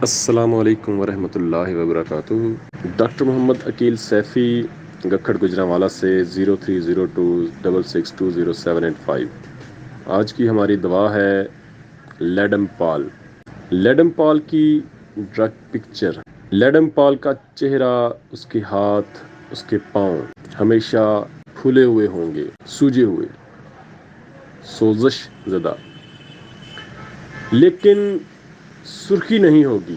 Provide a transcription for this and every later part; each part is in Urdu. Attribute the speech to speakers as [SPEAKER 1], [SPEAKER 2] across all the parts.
[SPEAKER 1] السلام علیکم ورحمۃ اللہ وبرکاتہ۔ ڈاکٹر محمد عقیل سیفی، گکھڑ گجرانوالہ سے 0302662078 آج کی ہماری دعا ہے لیڈم پال۔ لیڈم پال کی ڈرگ پکچر۔ لیڈم پال کا چہرہ، اس کے ہاتھ، اس کے پاؤں ہمیشہ پھولے ہوئے ہوں گے، سوجے ہوئے، سوزش زدہ، لیکن سرخی نہیں ہوگی۔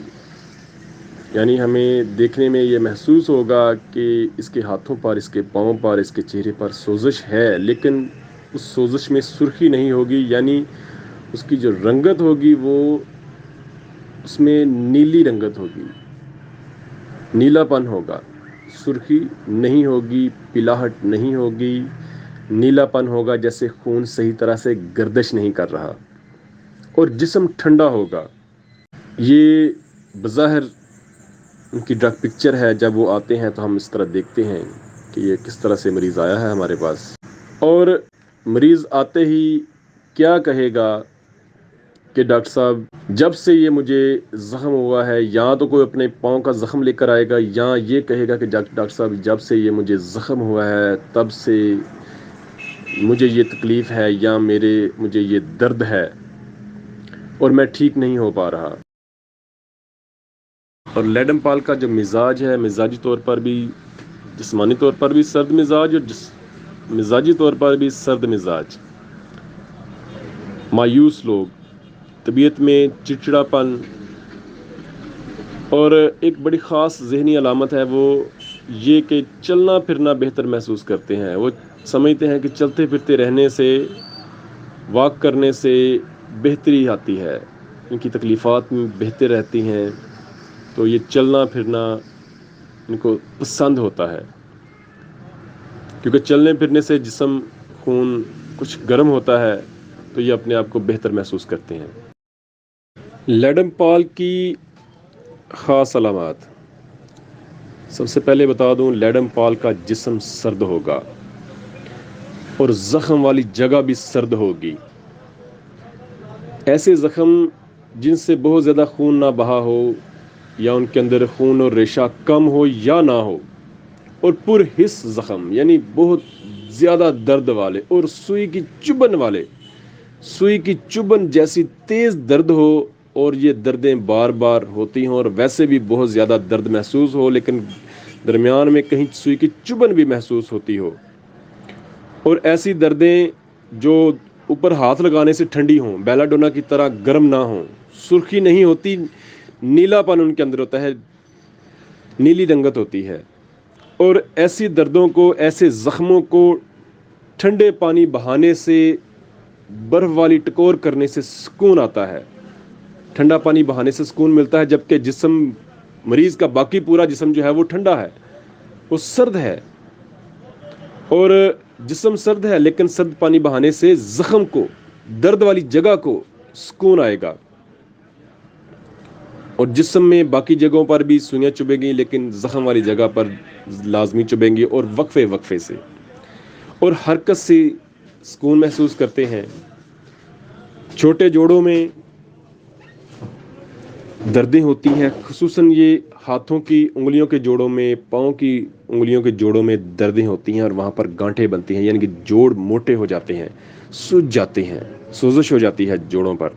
[SPEAKER 1] یعنی ہمیں دیکھنے میں یہ محسوس ہوگا کہ اس کے ہاتھوں پر، اس کے پاؤں پر، اس کے چہرے پر سوزش ہے، لیکن اس سوزش میں سرخی نہیں ہوگی۔ یعنی اس کی جو رنگت ہوگی وہ اس میں نیلی رنگت ہوگی، نیلا پن ہوگا، سرخی نہیں ہوگی، پلاہٹ نہیں ہوگی، نیلا پن ہوگا جیسے خون صحیح طرح سے گردش نہیں کر رہا، اور جسم ٹھنڈا ہوگا۔ یہ بظاہر ان کی ڈرگ پکچر ہے۔ جب وہ آتے ہیں تو ہم اس طرح دیکھتے ہیں کہ یہ کس طرح سے مریض آیا ہے ہمارے پاس، اور مریض آتے ہی کیا کہے گا کہ ڈاکٹر صاحب جب سے یہ مجھے زخم ہوا ہے، یا تو کوئی اپنے پاؤں کا زخم لے کر آئے گا، یا یہ کہے گا کہ ڈاکٹر صاحب جب سے یہ مجھے زخم ہوا ہے تب سے مجھے یہ تکلیف ہے، یا مجھے یہ درد ہے اور میں ٹھیک نہیں ہو پا رہا۔ اور لیڈم پال کا جو مزاج ہے، مزاجی طور پر بھی، جسمانی طور پر بھی سرد مزاج، اور مزاجی طور پر بھی سرد مزاج، مایوس لوگ، طبیعت میں چڑچڑاپن، اور ایک بڑی خاص ذہنی علامت ہے وہ یہ کہ چلنا پھرنا بہتر محسوس کرتے ہیں۔ وہ سمجھتے ہیں کہ چلتے پھرتے رہنے سے، واک کرنے سے بہتری آتی ہے، ان کی تکلیفات میں بہتر رہتی ہیں، تو یہ چلنا پھرنا ان کو پسند ہوتا ہے، کیونکہ چلنے پھرنے سے جسم، خون کچھ گرم ہوتا ہے، تو یہ اپنے آپ کو بہتر محسوس کرتے ہیں۔ لیڈم پال کی خاص علامات، سب سے پہلے بتا دوں، لیڈم پال کا جسم سرد ہوگا اور زخم والی جگہ بھی سرد ہوگی۔ ایسے زخم جن سے بہت زیادہ خون نہ بہا ہو، یا ان کے اندر خون اور ریشہ کم ہو یا نہ ہو، اور پرحس زخم یعنی بہت زیادہ درد والے، اور سوئی کی چبھن والے، سوئی کی چبھن جیسی تیز درد ہو، اور یہ دردیں بار بار ہوتی ہوں، اور ویسے بھی بہت زیادہ درد محسوس ہو، لیکن درمیان میں کہیں سوئی کی چبھن بھی محسوس ہوتی ہو، اور ایسی دردیں جو اوپر ہاتھ لگانے سے ٹھنڈی ہوں، بیلا ڈونا کی طرح گرم نہ ہوں، سرخی نہیں ہوتی، نیلا پن ان کے اندر ہوتا ہے، نیلی رنگت ہوتی ہے، اور ایسی دردوں کو، ایسے زخموں کو ٹھنڈے پانی بہانے سے، برف والی ٹکور کرنے سے سکون آتا ہے۔ ٹھنڈا پانی بہانے سے سکون ملتا ہے، جبکہ جسم، مریض کا باقی پورا جسم جو ہے وہ ٹھنڈا ہے، وہ سرد ہے، اور جسم سرد ہے، لیکن سرد پانی بہانے سے زخم کو، درد والی جگہ کو سکون آئے گا، اور جسم میں باقی جگہوں پر بھی سوئیاں چبھیں گی، لیکن زخم والی جگہ پر لازمی چبھیں گی، اور وقفے وقفے سے اور حرکت سے سکون محسوس کرتے ہیں۔ چھوٹے جوڑوں میں دردیں ہوتی ہیں، خصوصاً یہ ہاتھوں کی انگلیوں کے جوڑوں میں، پاؤں کی انگلیوں کے جوڑوں میں دردیں ہوتی ہیں، اور وہاں پر گانٹھیں بنتی ہیں، یعنی کہ جوڑ موٹے ہو جاتے ہیں، سوج جاتے ہیں، سوزش ہو جاتی ہے جوڑوں پر۔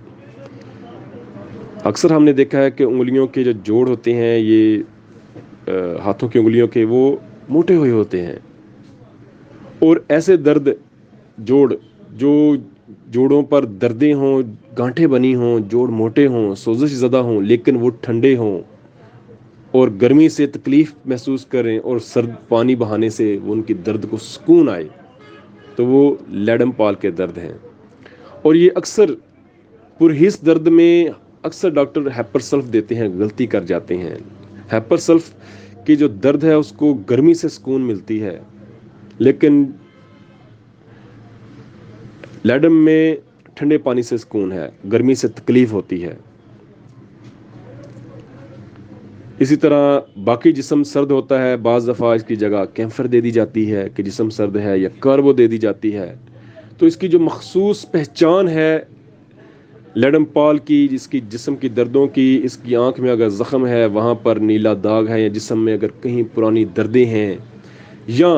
[SPEAKER 1] اکثر ہم نے دیکھا ہے کہ انگلیوں کے جو جوڑ ہوتے ہیں، یہ ہاتھوں کی انگلیوں کے، وہ موٹے ہوئے ہوتے ہیں، اور ایسے درد جو جوڑوں پر دردیں ہوں، گانٹھیں بنی ہوں، جوڑ موٹے ہوں، سوزش زدہ ہوں، لیکن وہ ٹھنڈے ہوں، اور گرمی سے تکلیف محسوس کریں، اور سرد پانی بہانے سے ان کی درد کو سکون آئے، تو وہ لیڈم پال کے درد ہیں۔ اور یہ اکثر پرہیس درد میں اکثر ڈاکٹر ہیپر سلف دیتے ہیں، غلطی کر جاتے ہیں۔ ہیپر سلف کی جو درد ہے اس کو گرمی سے سکون ملتی ہے، لیکن لیڈم میں ٹھنڈے پانی سے سکون ہے، گرمی سے تکلیف ہوتی ہے۔ اسی طرح باقی جسم سرد ہوتا ہے، بعض دفعہ اس کی جگہ کیمفر دے دی جاتی ہے کہ جسم سرد ہے، یا کاربو دے دی جاتی ہے، تو اس کی جو مخصوص پہچان ہے لیڈم پال کی جس کی جسم کی دردوں کی اس کی آنکھ میں اگر زخم ہے وہاں پر نیلا داغ ہے، یا جسم میں اگر کہیں پرانی دردیں ہیں، یا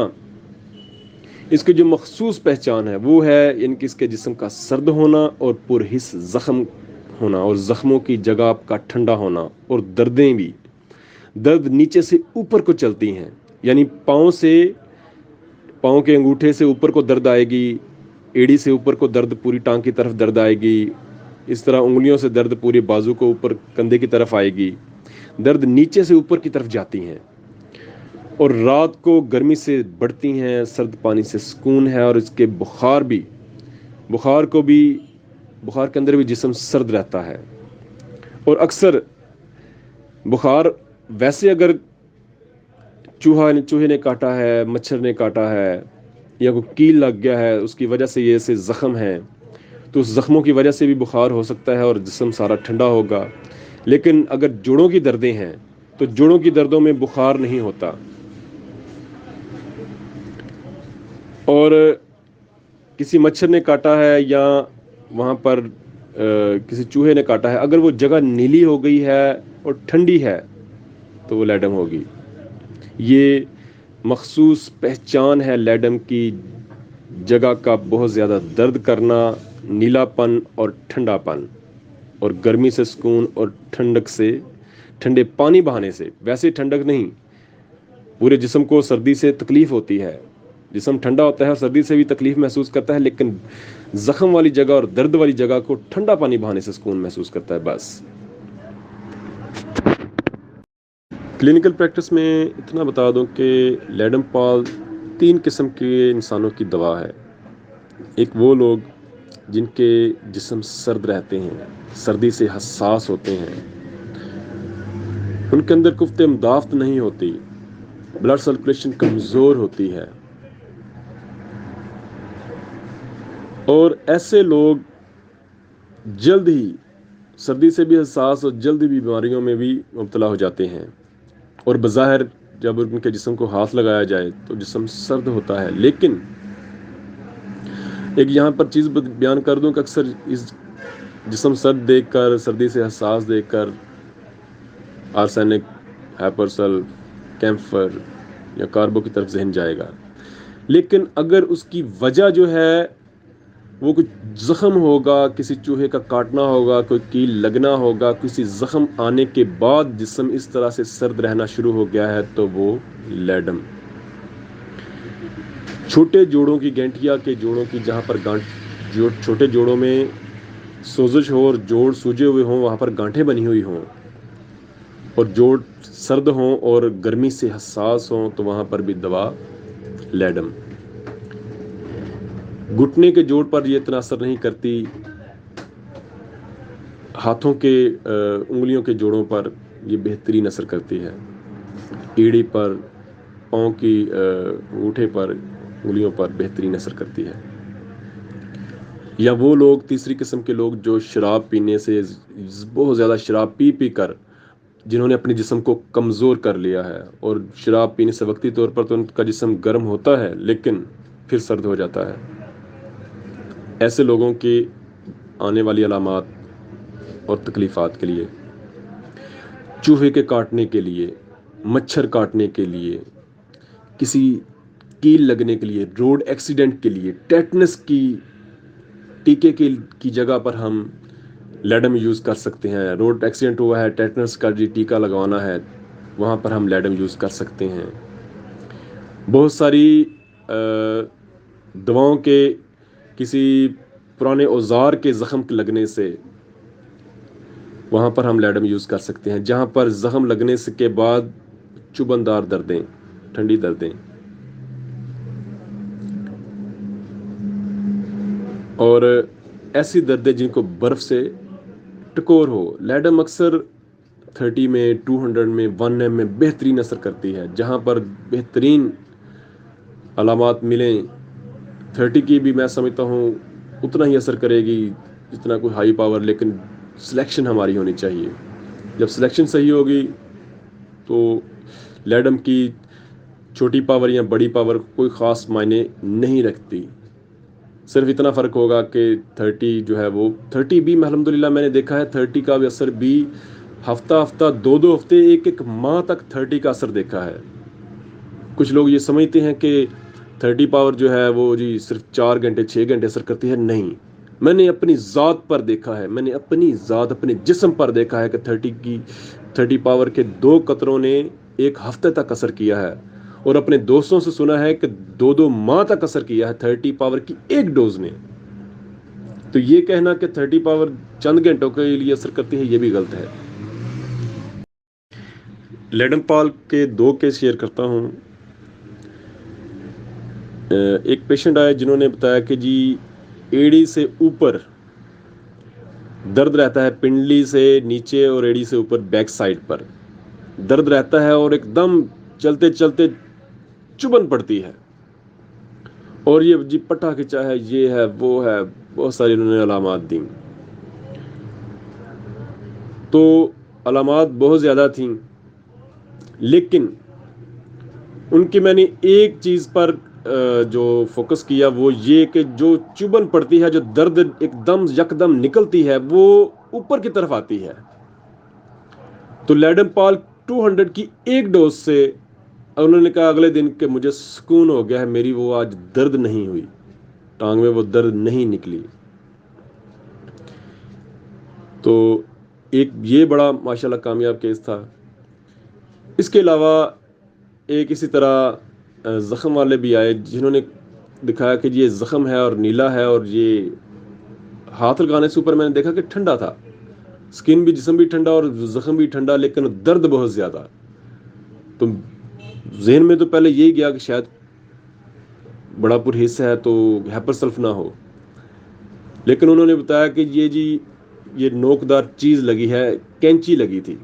[SPEAKER 1] اس کی جو مخصوص پہچان ہے وہ ہے ان کی اس کے جسم کا سرد ہونا اور پرحس زخم ہونا، اور زخموں کی جگہ کا ٹھنڈا ہونا، اور دردیں بھی درد نیچے سے اوپر کو چلتی ہیں، یعنی پاؤں کے انگوٹھے سے اوپر کو درد آئے گی، ایڑی سے اوپر کو درد پوری ٹانگ کی طرف درد آئے گی، اس طرح انگلیوں سے درد پورے بازو کو اوپر کندھے کی طرف آئے گی، درد نیچے سے اوپر کی طرف جاتی ہیں، اور رات کو گرمی سے بڑھتی ہیں، سرد پانی سے سکون ہے، اور اس کے بخار کے اندر بھی جسم سرد رہتا ہے، اور اکثر بخار ویسے اگر چوہے نے کاٹا ہے، مچھر نے کاٹا ہے، یا کوئی کیل لگ گیا ہے اس کی وجہ سے یہ ایسے زخم ہیں، تو اس زخموں کی وجہ سے بھی بخار ہو سکتا ہے اور جسم سارا ٹھنڈا ہوگا۔ لیکن اگر جوڑوں کی دردیں ہیں تو جوڑوں کی دردوں میں بخار نہیں ہوتا، اور کسی مچھر نے کاٹا ہے یا وہاں پر کسی چوہے نے کاٹا ہے، اگر وہ جگہ نیلی ہو گئی ہے اور ٹھنڈی ہے تو وہ لیڈم ہوگی۔ یہ مخصوص پہچان ہے لیڈم کی جگہ کا بہت زیادہ درد کرنا، نیلا پن اور ٹھنڈا پن، اور گرمی سے سکون اور ٹھنڈک سے ٹھنڈے پانی بہانے سے، ویسے ٹھنڈک نہیں، پورے جسم کو سردی سے تکلیف ہوتی ہے، جسم ٹھنڈا ہوتا ہے اور سردی سے بھی تکلیف محسوس کرتا ہے، لیکن زخم والی جگہ اور درد والی جگہ کو ٹھنڈا پانی بہانے سے سکون محسوس کرتا ہے بس۔ کلینکل پریکٹس میں اتنا بتا دوں کہ لیڈم پال 3 قسم کے انسانوں کی دوا ہے۔ ایک وہ لوگ جن کے جسم سرد رہتے ہیں، سردی سے حساس ہوتے ہیں، ان کے اندر قوت مدافعت نہیں ہوتی، بلڈ سرکولیشن کمزور ہوتی ہے، اور ایسے لوگ جلد ہی سردی سے بھی حساس اور جلد بھی بیماریوں میں بھی مبتلا ہو جاتے ہیں، اور بظاہر جب ان کے جسم کو ہاتھ لگایا جائے تو جسم سرد ہوتا ہے۔ لیکن ایک یہاں پر چیز بیان کر دوں کہ اکثر اس جسم سرد دیکھ کر، سردی سے حساس دیکھ کر آرسینک، ہیپرسل، کیمفر یا کاربو کی طرف ذہن جائے گا، لیکن اگر اس کی وجہ جو ہے وہ کچھ زخم ہوگا، کسی چوہے کا کاٹنا ہوگا، کوئی کیل لگنا ہوگا، کسی زخم آنے کے بعد جسم اس طرح سے سرد رہنا شروع ہو گیا ہے تو وہ لیڈم۔ چھوٹے جوڑوں کی، گینٹیا کے جوڑوں کی، جہاں پر چھوٹے جوڑوں میں سوزش ہو اور جوڑ سوجے ہوئے ہوں، وہاں پر گانٹھیں بنی ہوئی ہوں، اور جوڑ سرد ہوں اور گرمی سے حساس ہوں، تو وہاں پر بھی دوا لیڈم۔ گھٹنے کے جوڑ پر یہ اتنا اثر نہیں کرتی، ہاتھوں کے انگلیوں کے جوڑوں پر یہ بہترین اثر کرتی ہے، ایڑی پر، پاؤں کی انگوٹھے پر، انگلیوں پر بہترین اثر کرتی ہے۔ یا وہ لوگ، تیسری قسم کے لوگ جو شراب پینے سے، بہت زیادہ شراب پی کر جنہوں نے اپنے جسم کو کمزور کر لیا ہے، اور شراب پینے سے وقتی طور پر تو ان کا جسم گرم ہوتا ہے لیکن پھر سرد ہو جاتا ہے، ایسے لوگوں کی آنے والی علامات اور تکلیفات کے لیے: چوہے کے کاٹنے کے لیے، مچھر کاٹنے کے لیے، کسی کیل لگنے کے لیے، روڈ ایکسیڈنٹ کے لیے، ٹیٹنس کی ٹیکے کی جگہ پر ہم لیڈم یوز کر سکتے ہیں۔ روڈ ایکسیڈنٹ ہوا ہے، ٹیٹنس کا ٹیکا لگوانا ہے، وہاں پر ہم لیڈم یوز کر سکتے ہیں۔ بہت ساری دواؤں کے، کسی پرانے اوزار کے زخم لگنے سے وہاں پر ہم لیڈم یوز کر سکتے ہیں، جہاں پر زخم لگنے کے بعد چبھندار دردیں، ٹھنڈی دردیں، اور ایسی دردیں جن کو برف سے ٹکور ہو۔ لیڈم اکثر 30 میں، 200 میں، 1 m میں بہترین اثر کرتی ہے، جہاں پر بہترین علامات ملیں۔ 30 کی بھی میں سمجھتا ہوں اتنا ہی اثر کرے گی جتنا کوئی ہائی پاور، لیکن سلیکشن ہماری ہونی چاہیے۔ جب سلیکشن صحیح ہوگی تو لیڈم کی چھوٹی پاور یا بڑی پاور کوئی خاص معنی نہیں رکھتی۔ صرف اتنا فرق ہوگا کہ 30 جو ہے وہ 30 بھی الحمدللہ میں نے دیکھا ہے 30 کا بھی اثر بھی ہفتہ ہفتہ 2 ہفتے 1 ماہ تک 30 کا اثر دیکھا ہے. کچھ لوگ یہ سمجھتے ہیں کہ 30 پاور جو ہے وہ جی صرف 4 گھنٹے 6 گھنٹے اثر کرتی ہے. نہیں، میں نے اپنی ذات پر دیکھا ہے، میں نے اپنی ذات اپنے جسم پر دیکھا ہے کہ 30 پاور کے 2 قطروں نے 1 ہفتے تک اثر کیا ہے، اور اپنے دوستوں سے سنا ہے کہ 2 ماہ تک اثر کیا ہے 30 پاور کی 1 ڈوز نے. تو یہ کہنا کہ 30 پاور چند گھنٹوں کے لیے اثر کرتی ہے یہ بھی غلط ہے. لیڈن پال کے 2 کیس شیئر کرتا ہوں. ایک پیشنٹ آیا جنہوں نے بتایا کہ جی ایڑی سے اوپر درد رہتا ہے، پنڈلی سے نیچے اور ایڑی سے اوپر بیک سائڈ پر درد رہتا ہے، اور ایک دم چلتے چلتے چبھن پڑتی ہے، اور یہ جی پٹھا کھچا ہے، یہ ہے وہ ہے، بہت ساری انہوں نے علامات دیں. تو علامات بہت زیادہ تھیں، لیکن ان کی میں نے ایک چیز پر جو فوکس کیا وہ یہ کہ جو چبھن پڑتی ہے، جو درد ایک دم یکدم نکلتی ہے، وہ اوپر کی طرف آتی ہے. تو لیڈن پال 200 کی 1 ڈوز سے انہوں نے کہا اگلے دن کہ مجھے سکون ہو گیا ہے، میری وہ آج درد نہیں ہوئی، ٹانگ میں وہ درد نہیں نکلی. تو ایک یہ بڑا ماشاءاللہ کامیاب کیس تھا. اس کے علاوہ ایک اسی طرح زخم والے بھی آئے جنہوں نے دکھایا کہ یہ زخم ہے اور نیلا ہے، اور یہ ہاتھ لگانے سے اوپر میں نے دیکھا کہ ٹھنڈا تھا، سکن بھی جسم بھی ٹھنڈا اور زخم بھی ٹھنڈا، لیکن درد بہت زیادہ. تو ذہن میں تو پہلے یہی گیا کہ شاید بڑا پرہیز ہے تو ہیپر سلف نہ ہو، لیکن انہوں نے بتایا کہ یہ جی یہ نوکدار چیز لگی ہے، کینچی لگی تھی.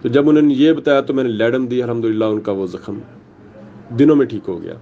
[SPEAKER 1] تو جب انہوں نے یہ بتایا تو میں نے لیڈم دی، الحمدللہ ان کا وہ زخم دنوں میں ٹھیک ہو گیا.